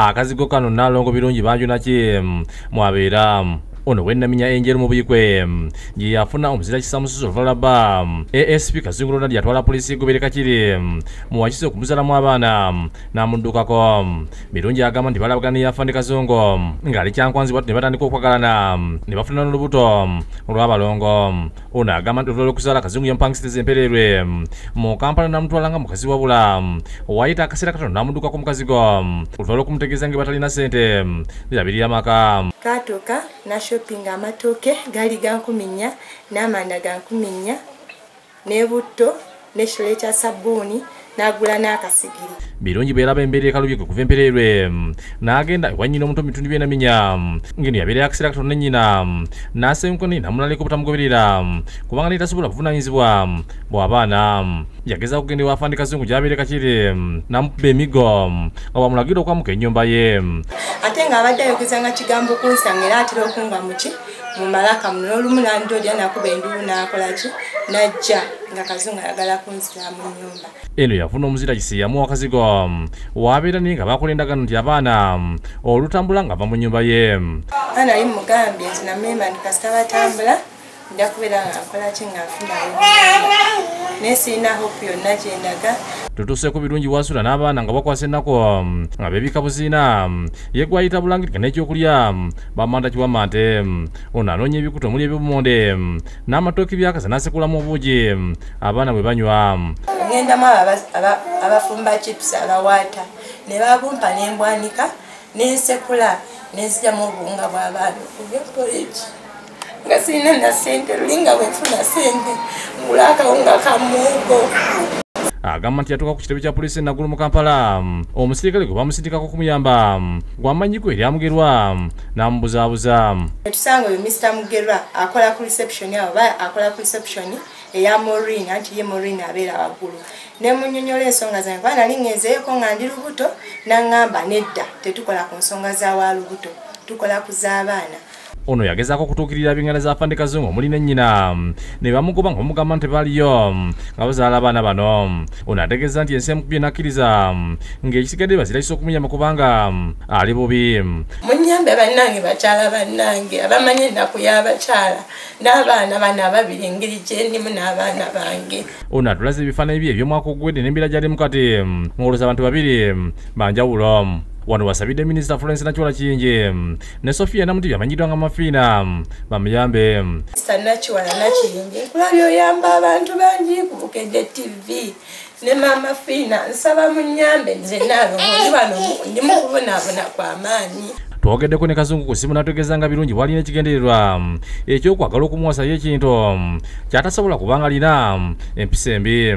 akazigo kano Nnalongo birungi banju naki mwabeera ono wennaminya enjeru mu Buikwe gye yafuna omuzirakisa mususu oluvalaba ASP Kazungu yatwala polisi gobereka kiri muwakize okumuzalamu abaana n'amuddukako birungi agamba nti balabagana yafande Kazungu ng'ali kyankwanzibwa ne batandika okwagalana ne bafuna n'olubuto olw'abalongo. Ono agamba nti oluvalaba okuzaala Kazungu yamupangisiriza empererwe mu Kampala n'amutwala nga mukazi wabula wayita akaseera katono n'amuddukako mukazigo oluvalaba okumutegeeza nga batalina ssente zirabirira amaka. Katuuka na shopping amatoke gali gankuminya n'amanda gankuminya n'ebutto n'ekitole kya sabbuuni n'agula n'akasigiri. Birungi beeraba embeera ekalubye kuva empererwe n'agenda ewa nnyina omuto mu bitundu by'enaminya ng'eno yabeera akaseera katono ne nnyina n'asenkoni n'amulaleko obutamugoberera kubanga n'etasobola buvunaanyizibwa bw'abaana. Yageza kugenda ewa Afande Kazungu gy'abeere kakiri n'amukuba emigo nga bwamulagira okwamuka ennyumba ye. Ate ng'abadde ayogeza nga kigambo kunsanga era atera okungwa muki mu malaka muno n'olumu n'andolya n'akuba enduulu n'akola ki n'ajja nga Kazungu ayagala kunzira mu nnyumba. Eno yafuna omuzirakisa yamuwa akazigo wabeera naye nga bakola endagaano nti abaana olutambula ng'ava mu nnyumba ye. Nali mugambye nti namemba ndi kasita batambula nja kubeera nga nkola ki nga nfunayo naye sirina hope yonna gyendaga. Tutuuseeko birungi wasula n'abaana nga bakwasa ennaku nga beebika buziina ye gwayita bulangirika n'ekyokulya bamanda kiwamante. Ono anoonya ebikuta omuli eby'obumonde n'amatooke byakaza n'asekulamu obuugi abaana bwe banywa. Ngendamu abafumba chips abawaata ne babumpa n'embwanika n'ensekula n'enzigyamu obuwunga bw'abaana obw'empoleegi nga sirina na ssente lulinga bwenfuna ssente ngula akawunga ka muwogo. Agamba nti yatuuka ku kitebe kya polisi Nagulu mu Kampala omusirikale gwe bamusindikako okumuyamba gw'amanyiko eryamugerwa n'amubuzaabuza. Tusanga oyo Mr. Mugerwa akola ku reception awo akola ku reception eya Maureen anti ye Maureen abeera waggulu ne munnyonnyola ensonga zange kuba nali ngenzeeko nga ndi lubuto n'aŋŋamba nedda tetukola ku nsonga za wa lubuto tukola ku z'abaana. Ono yagezaako okutuukirira bingana za Afande Kazungu omuli ne nnyina ne bamugoba nga bamugamba nti tebaliyo nga bazaala abaana bano. Ono ategeeza nti ensi emukubye n'akkiriza ng'ekisigadde bazirakisa okumuyamba kubanga ali bubi. Munnyambe bannange bakyala bannange abamanyi ennaku y'abakyala n'abaana bano ababiri engeri gye ndimu n'abaana bange. Ono atulaze ebifaananyi bye eby'omwaka oguwedde n'embeera gy'alimu kati ng'olowooza abantu babiri banjawulo. Wano wasabidde Minisita Florence Nakyola Kiyingi ne Sofia Namuti yamanyiddwa nga Mafiina bamuyambe. Minisita Nakyola Kiyingi nkulabye oyamba abantu bangi ku Bukedde TV ne Mama Fiina nsaba munyambe nze Nnalongo ndi wano ndi mu kubonaabona kw'amaanyi. Twogeddeko ne Kazungu ku ssimu n'ategeeza nga birungi bw'alina ekigendererwa ekyokwagala okumuwasayo ekintu ky'atasobola kubanga alina empisa embi.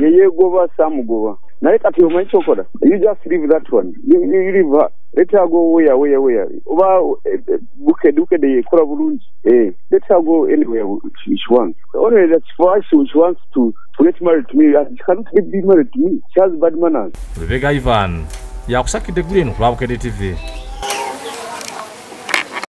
Yeyeegoba saamugoba naye kati omanyi kyokola you just leave that one you leave her. Let her go where oba Bukedde yekola bulungi let her go anywhere she wants. Only that's why she wants to get married to me. She cannot be married to me. She has bad manners. Lubega Ivan yakusakidde guli eno ku Bukedde TV.